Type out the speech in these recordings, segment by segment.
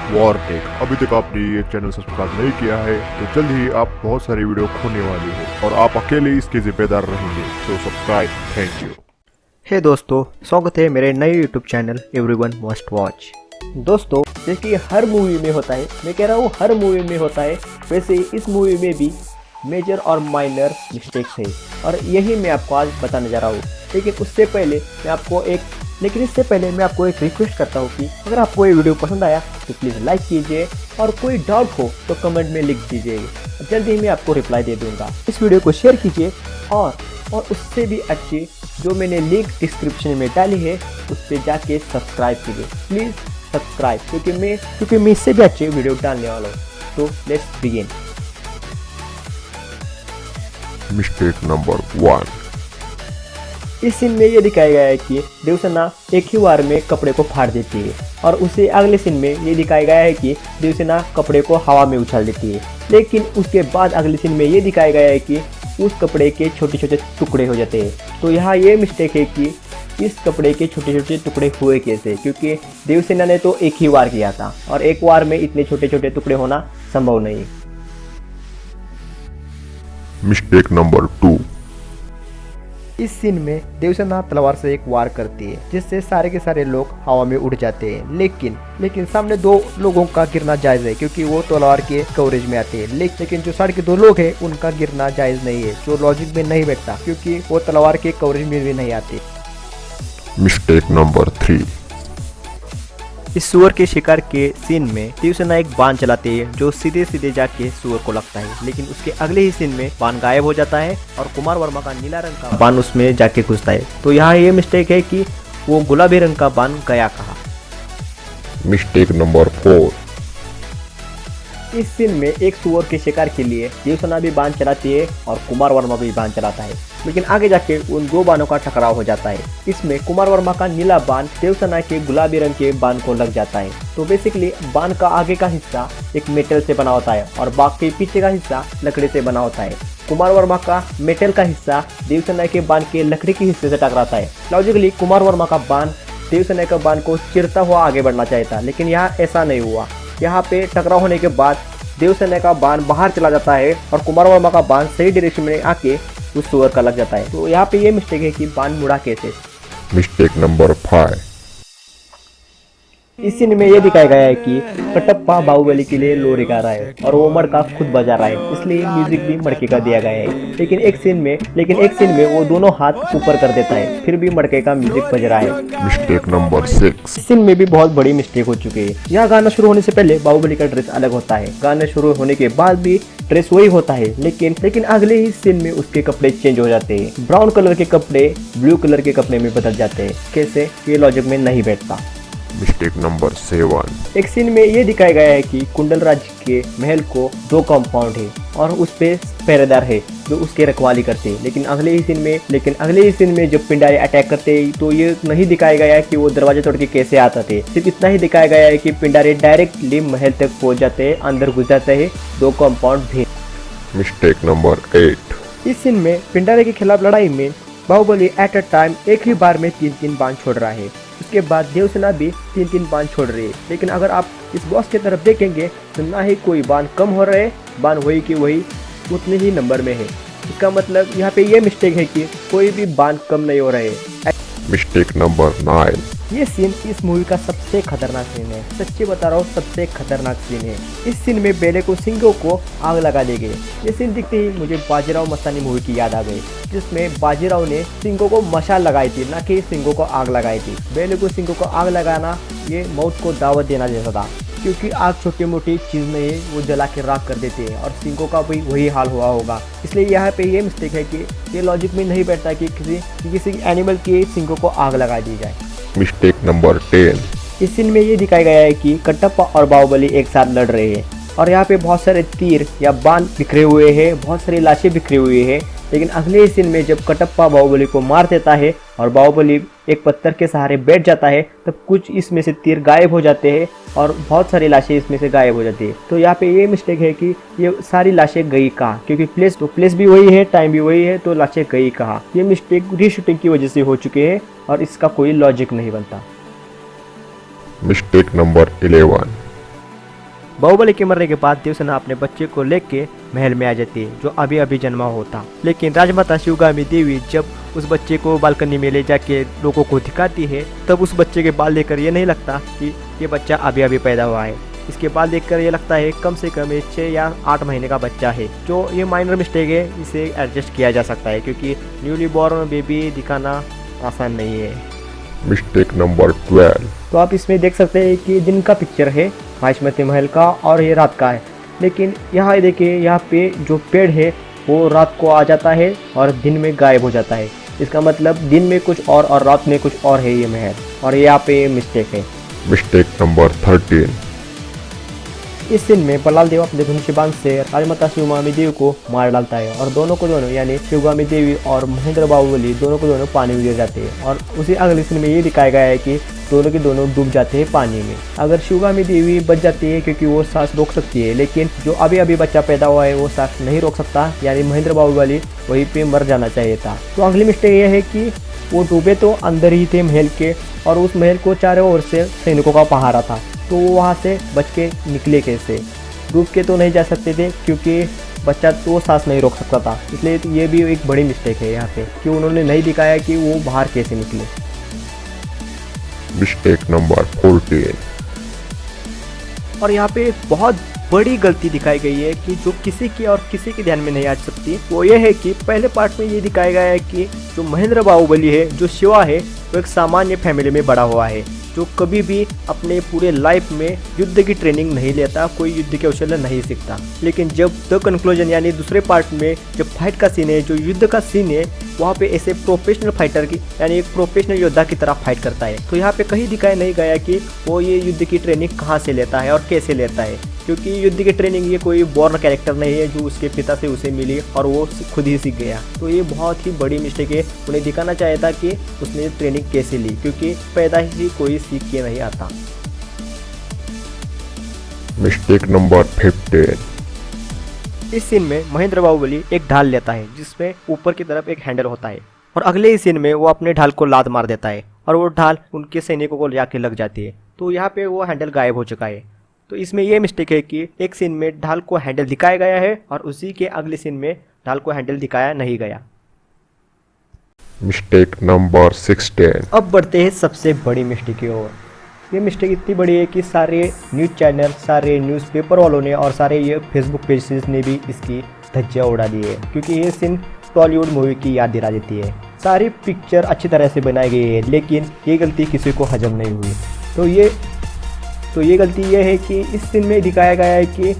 वॉरटेक। अभी तक आपने ये चैनल सब्सक्राइब नहीं किया है तो जल्द ही आप बहुत सारी वीडियो खोने वाली हो और आप अकेले इसके जिम्मेदार रहेंगे, तो सब्सक्राइब। Thank you. हे दोस्तों, स्वागत है मेरे नए YouTube channel everyone must watch. दोस्तों, जैसे कि हर मूवी में होता है, मैं कह रहा हूँ हर मूवी में होता है, वैसे इस मूवी में भी मेजर और माइनर मिस्टेक्स है और यही मैं आपको आज बताने जा रहा हूँ। लेकिन इससे पहले मैं आपको एक रिक्वेस्ट करता हूँ कि अगर आपको ये वीडियो पसंद आया तो प्लीज़ लाइक कीजिए और कोई डाउट हो तो कमेंट में लिख दीजिए, जल्दी ही मैं आपको रिप्लाई दे दूँगा। इस वीडियो को शेयर कीजिए और उससे भी अच्छी जो मैंने लिंक डिस्क्रिप्शन में डाली है उस पर जाके सब्सक्राइब कीजिए, प्लीज़ सब्सक्राइब, क्योंकि मैं इससे भी अच्छे वीडियो डालने वाला हूँ। तो लेट्स बिगिन। Mistake number 1। इस सीन में ये दिखाया गया है कि देवसेना एक ही बार में कपड़े को फाड़ देती है और उसे अगले सीन में ये दिखाया गया है कि देवसेना कपड़े को हवा में उछाल देती है। लेकिन उसके बाद अगले सीन में ये दिखाया गया है कि उस कपड़े के छोटे छोटे टुकड़े हो जाते हैं। तो यहाँ ये मिस्टेक है कि इस कपड़े के छोटे छोटे टुकड़े हुए कैसे, क्योंकि देवसेना ने तो एक ही बार किया था और एक बार में इतने छोटे छोटे टुकड़े होना संभव नहीं। Mistake number 2। इस सीन में देवसेना तलवार से एक वार करती है जिससे सारे के सारे लोग हवा में उड़ जाते हैं। लेकिन सामने दो लोगों का गिरना जायज है क्योंकि वो तलवार के कवरेज में आते हैं। लेकिन जो साइड के दो लोग हैं उनका गिरना जायज नहीं है, जो लॉजिक में नहीं बैठता क्योंकि वो तलवार के कवरेज में भी नहीं आते। Mistake number 3। इस सुअर के शिकार के सीन में देवसेना एक बाण चलाती है जो सीधे सीधे जाके सुअर को लगता है, लेकिन उसके अगले ही सीन में बाण गायब हो जाता है और कुमार वर्मा का नीला रंग का बाण उसमें जाके घुसता है। तो यहाँ ये मिस्टेक है कि वो गुलाबी रंग का बाण गया कहाँ। Mistake number 4। इस सीन में एक सुअर के शिकार के लिए देवसेना भी बाण चलाती है और कुमार वर्मा भी बाण चलाता है, लेकिन आगे जाके उन दो बाणों का टकराव हो जाता है। इसमें कुमार वर्मा का नीला बाण देवसेना के गुलाबी रंग के बाण को लग जाता है। तो बेसिकली बाण का आगे का हिस्सा एक मेटल से बना होता है और बाकी पीछे का हिस्सा लकड़ी से बना होता है। कुमार वर्मा का मेटल का हिस्सा देवसेना के बाण के लकड़ी के हिस्से से टकराता है। लॉजिकली कुमार वर्मा का बाण देवसेना के बाण को चीरता हुआ आगे बढ़ना चाहिए था, लेकिन यहाँ ऐसा नहीं हुआ। यहाँ पे टकराव होने के बाद देवसेना का बाण बाहर चला जाता है और कुमार वर्मा का बाण सही डायरेक्शन में आके उस सुअर का लग जाता है। तो यहाँ पे ये मिस्टेक है कि बाण मुड़ा कैसे। Mistake number 5। इस सीन में ये दिखाया गया है कि कटप्पा बाहुबली के लिए लोरी गा रहा है और वो मड़का खुद बजा रहा है, इसलिए म्यूजिक भी मड़के का दिया गया है। लेकिन एक सीन में वो दोनों हाथ ऊपर कर देता है, फिर भी मड़के का म्यूजिक बज रहा है। Mistake number 6। इस सीन में भी बहुत बड़ी मिस्टेक हो चुकी है। यहाँ गाना शुरू होने से पहले बाहुबली का ड्रेस अलग होता है, गाना शुरू होने के बाद भी ड्रेस वही होता है, लेकिन अगले ही सीन में उसके कपड़े चेंज हो जाते हैं। ब्राउन कलर के कपड़े ब्लू कलर के कपड़े में बदल जाते हैं। कैसे, ये लॉजिक में नहीं बैठता। Mistake number 7। एक सीन में ये दिखाया गया है कि कुंडल राज के महल को 2 कंपाउंड है और उस पे पहरेदार है जो उसके रखवाली करते हैं। लेकिन अगले ही सीन में जब पिंडारी अटैक करते हैं तो ये नहीं दिखाया गया है कि वो दरवाजे तोड़ के कैसे आते थे। सिर्फ इतना ही दिखाया गया है कि पिंडारी डायरेक्टली महल तक पहुंच जाते हैं, अंदर घुस जाते हैं 2 कंपाउंड भी। Mistake number 8। इस सीन में पिंडारी के खिलाफ लड़ाई में बाहुबली एट अ टाइम एक ही बार में 3-3 बाण छोड़ रहा है। उसके बाद देवसेना भी 3-3 बाण छोड़ रही है। लेकिन अगर आप इस बॉस की तरफ देखेंगे तो ना ही कोई बाण कम हो रहे, बाण वही की वही उतने ही नंबर में है। इसका मतलब यहाँ पे ये मिस्टेक है कि कोई भी बाण कम नहीं हो रहे। Mistake number 9। ये सीन इस मूवी का सबसे खतरनाक सीन है, सच्ची बता रहा हूँ, सबसे खतरनाक सीन है। इस सीन में बेले को सिंगों को आग लगा दी गई। ये सीन दिखते ही मुझे बाजीराव मस्तानी मूवी की याद आ गई, जिसमें बाजीराव ने सिंगों को मशाल लगाई थी, ना कि सिंगों को आग लगाई थी। बेले को सिंगों को आग लगाना ये मौत को दावत देना जैसा था, क्योंकि आग छोटी मोटी चीज़ नहीं है, वो जला के राख कर देते हैं और सिंगों का भी वही हाल हुआ होगा। इसलिए यहाँ पे ये मिस्टेक है कि ये लॉजिक में नहीं बैठता कि किसी एनिमल के सिंगों को आग लगा दी जाए। Mistake number 10। इस सीन में ये दिखाया गया है कि कटप्पा और बाहुबली एक साथ लड़ रहे हैं और यहाँ पे बहुत सारे तीर या बाण बिखरे हुए हैं, बहुत सारी लाशें बिखरी हुई है। लेकिन अगले सीन में जब कटप्पा बाहुबली को मार देता है और बाहुबली एक पत्थर के सहारे बैठ जाता है, तब कुछ इसमें से तीर गायब हो जाते हैं और बहुत सारी लाशें इसमें से गायब हो जाती है। तो यहाँ पे ये मिस्टेक है कि ये सारी लाशें गई कहाँ, क्योंकि प्लेस भी वही है, टाइम भी वही है, तो लाशें गई कहाँ। ये मिस्टेक रीशूटिंग की वजह से हो चुके हैं और इसका कोई लॉजिक नहीं बनता। Mistake number 11। बाहुबली के मरने के बाद देवसेना अपने बच्चे को लेके महल में आ जाती है जो अभी अभी जन्मा होता। लेकिन राजमाता शिवगामी देवी जब उस बच्चे को बालकनी में ले जाके लोगों को दिखाती है तब उस बच्चे के बाल देखकर ये नहीं लगता कि ये बच्चा अभी अभी पैदा हुआ है। इसके बाल देखकर ये लगता है कम से कम 6 या 8 महीने का बच्चा है। जो ये माइनर मिस्टेक है, इसे एडजस्ट किया जा सकता है क्योंकि न्यूली बॉर्न बेबी दिखाना आसान नहीं है। Mistake number 12। तो आप इसमें देख सकते हैं कि दिन का पिक्चर है महिष्मती महल का और ये रात का है। लेकिन यहाँ देखिए, यहाँ पे जो पेड़ है वो रात को आ जाता है और दिन में गायब हो जाता है। इसका मतलब दिन में कुछ और रात में कुछ और है ये महल, और यहाँ पे मिस्टेक है। Mistake number 13। इस सीन में बल्लाल देव अपने धनुष बाण से राजमाता शिवगामी देवी को मार डालता है और दोनों को दोनों यानी शिवगामी देवी और महेंद्र बाहुबली दोनों को दोनों पानी में गिर जाते हैं। और उसी अगले सीन में ये दिखाया गया है कि दोनों के दोनों डूब जाते हैं पानी में। अगर शिवगामी देवी बच जाती है क्योंकि वो सांस रोक सकती है, लेकिन जो अभी अभी बच्चा पैदा हुआ है वो सांस नहीं रोक सकता, यानी महेंद्र बाहुबली वहीं पे मर जाना चाहिए था। तो अगली मिस्टेक ये है कि वो डूबे तो अंदर ही थे महल के, और उस महल को चारों ओर से सैनिकों का पहारा था, तो वो वहाँ से बच के निकले कैसे? डूब के तो नहीं जा सकते थे क्योंकि बच्चा तो सांस नहीं रोक सकता था। इसलिए ये भी एक बड़ी मिस्टेक है यहाँ पे कि उन्होंने नहीं दिखाया कि वो बाहर कैसे निकले। Mistake number 14। और यहाँ पे बहुत बड़ी गलती दिखाई गई है कि जो किसी की और किसी के ध्यान में नहीं आ सकती, वो ये है कि पहले पार्ट में ये दिखाया गया है कि जो महेंद्र बाहुबली है, जो शिवा है, वो एक सामान्य फैमिली में बड़ा हुआ है, जो कभी भी अपने पूरे लाइफ में युद्ध की ट्रेनिंग नहीं लेता, कोई युद्ध के कौशल नहीं सीखता। लेकिन जब द कंक्लूजन यानी दूसरे पार्ट में जब फाइट का सीन है, जो युद्ध का सीन है, वहाँ पे ऐसे प्रोफेशनल फाइटर की यानी एक प्रोफेशनल योद्धा की तरह फाइट करता है। तो यहाँ पे कहीं दिखाया नहीं गया कि वो ये युद्ध की ट्रेनिंग कहाँ से लेता है और कैसे लेता है, क्योंकि युद्ध की ट्रेनिंग ये कोई बॉर्न कैरेक्टर नहीं है जो उसके पिता से उसे मिली और वो खुद ही सीख गया। तो ये बहुत ही बड़ी मिस्टेक है। उन्हें दिखाना चाहिए था कि उसने ट्रेनिंग कैसे ली, क्योंकि पैदा ही कोई सीख के नहीं आता। Mistake number 15। इस सीन में महेंद्र बाहुबली एक ढाल लेता है जिसमें ऊपर की तरफ एक हैंडल होता है, और अगले ही सीन में वो अपने ढाल को लात मार देता है और वो ढाल उनके सैनिकों को जाके लग जाती है। तो यहाँ पे वो हैंडल गायब हो चुका है। तो इसमें ये मिस्टेक है कि एक सीन में ढाल को हैंडल दिखाया गया है और उसी के अगले सीन में ढाल को हैंडल दिखाया नहीं गया। Mistake number 16। अब बढ़ते हैं सबसे बड़ी मिस्टेक की ओर। ये मिस्टेक इतनी बड़ी है कि सारे न्यूज़ चैनल, सारे न्यूज़पेपर वालों ने और सारे ये फेसबुक पेजेस ने भी इसकी धज्जियाँ उड़ा दी है, क्योंकि ये सीन टॉलीवुड मूवी की याद दिला देती है। सारी पिक्चर अच्छी तरह से बनाई गई है, लेकिन ये गलती किसी को हजम नहीं हुई। तो ये गलती ये है कि इस सीन में दिखाया गया है कि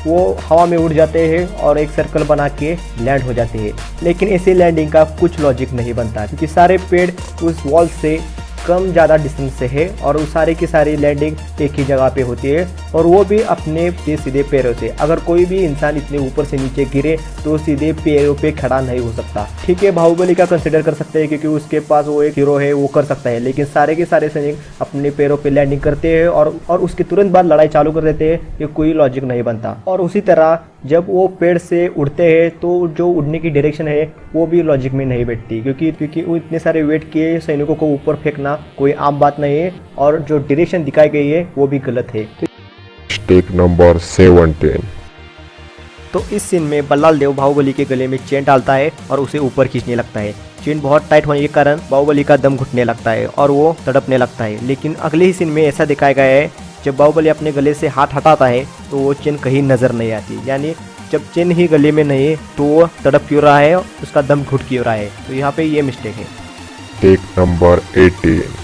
वो हवा में उड़ जाते हैं और एक सर्कल बना के लैंड हो जाते हैं, लेकिन ऐसे लैंडिंग का कुछ लॉजिक नहीं बनता, क्योंकि सारे पेड़ उस वॉल से कम ज़्यादा डिस्टेंस से है और वो सारे की सारी लैंडिंग एक ही जगह पे होती है, और वो भी अपने सीधे पैरों से। अगर कोई भी इंसान इतने ऊपर से नीचे गिरे तो सीधे पैरों पे खड़ा नहीं हो सकता। ठीक है, बाहुबली का कंसिडर कर सकते हैं क्योंकि उसके पास वो एक हीरो है, वो कर सकता है, लेकिन सारे के सारे सैनिक अपने पैरों पे लैंडिंग करते हैं और उसके तुरंत बाद लड़ाई चालू कर देते हैं। ये कोई लॉजिक नहीं बनता। और उसी तरह जब वो पेड़ से उड़ते हैं तो जो उड़ने की डायरेक्शन है वो भी लॉजिक में नहीं बैठती, क्योंकि वो इतने सारे वेट के सैनिकों को ऊपर फेंकना कोई आम बात नहीं है, और जो डायरेक्शन दिखाई गई है वो भी गलत है। Mistake number 17। तो इस सीन में बल्लाल देव बाहुबली के गले में चेन डालता है और उसे ऊपर खींचने लगता है। चेन बहुत टाइट होने के कारण बाहुबली का दम घुटने लगता है और वो तड़पने लगता है। लेकिन अगले ही सीन में ऐसा दिखाया गया है, जब बाहुबली अपने गले से हाथ हटाता है तो वो चेन कहीं नजर नहीं आती, यानी जब चेन ही गले में नहीं है तो वो तड़प क्यों रहा है, उसका दम घुट क्यों रहा है। तो यहाँ पे ये मिस्टेक है। Mistake number 18।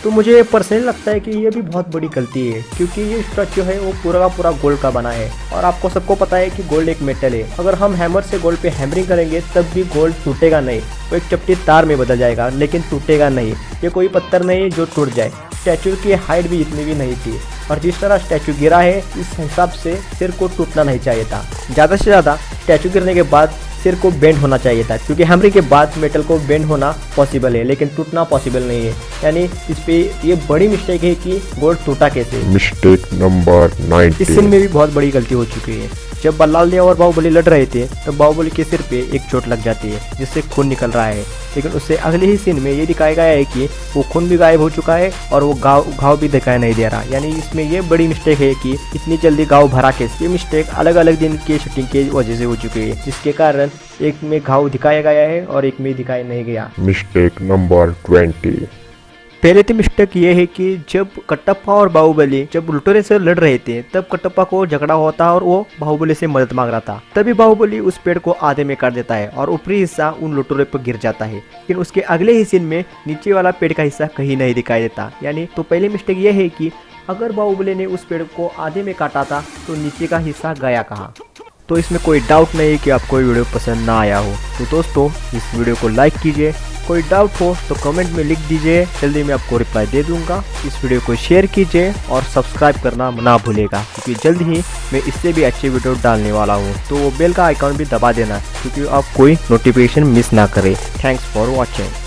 तो मुझे पर्सनली लगता है कि ये भी बहुत बड़ी गलती है, क्योंकि ये स्टैचू है वो पूरा का पूरा गोल्ड का बना है, और आपको सबको पता है कि गोल्ड एक मेटल है। अगर हम हैमर से गोल्ड पे हैमरिंग करेंगे तब भी गोल्ड टूटेगा नहीं, वो एक चपटी तार में बदल जाएगा, लेकिन टूटेगा नहीं। ये कोई पत्थर नहीं जो टूट जाए। स्टैचू की हाइट भी इतनी भी नहीं थी, और जिस तरह स्टैचू गिरा है इस हिसाब से सिर को टूटना नहीं चाहिए था। ज़्यादा से ज़्यादा स्टैचू गिरने के बाद सिर को बेंड होना चाहिए था, क्योंकि हैमरिंग के बाद मेटल को बेंड होना पॉसिबल है, लेकिन टूटना पॉसिबल नहीं है। यानी इस पे ये बड़ी मिस्टेक है कि गोल्ड टूटा कैसे। Mistake number 19। इस सीन में भी बहुत बड़ी गलती हो चुकी है। जब बल्लाल देव और बाहुबली लड़ रहे थे तब बाहुबली के सिर पे एक चोट लग जाती है जिससे खून निकल रहा है, लेकिन उससे अगले ही सीन में ये दिखाया गया है कि वो खून भी गायब हो चुका है और वो घाव भी दिखाई नहीं दे रहा। यानी इसमें ये बड़ी मिस्टेक है कि इतनी जल्दी घाव भरा कैसे। ये मिस्टेक अलग अलग दिन के शूटिंग की वजह से हो चुकी है, जिसके कारण एक में घाव दिखाया गया है और एक में दिखाया नहीं गया। Mistake number 20। पहले तो मिस्टेक ये है कि जब कटप्पा और बाहुबली जब लुटेरे से लड़ रहे थे तब कटप्पा को झगड़ा होता और वो बाहुबली से मदद मांग रहा था। तभी बाहुबली उस पेड़ को आधे में काट देता है और ऊपरी हिस्सा उन लुटेरे पर गिर जाता है, लेकिन उसके अगले ही सीन में नीचे वाला पेड़ का हिस्सा कहीं नहीं दिखाई देता। यानी तो पहली मिस्टेक ये है कि अगर बाहुबली ने उस पेड़ को आधे में काटा था तो नीचे का हिस्सा गया कहाँ। तो इसमें कोई डाउट नहीं कि आपको ये वीडियो पसंद ना आया हो। तो दोस्तों इस वीडियो को लाइक कीजिए, कोई डाउट हो तो कमेंट में लिख दीजिए, जल्दी मैं आपको रिप्लाई दे दूंगा। इस वीडियो को शेयर कीजिए और सब्सक्राइब करना ना भूलेगा, क्योंकि जल्द ही मैं इससे भी अच्छे वीडियो डालने वाला हूँ। तो वो बेल का आइकॉन भी दबा देना, क्योंकि आप कोई नोटिफिकेशन मिस ना करें। Thanks for watching.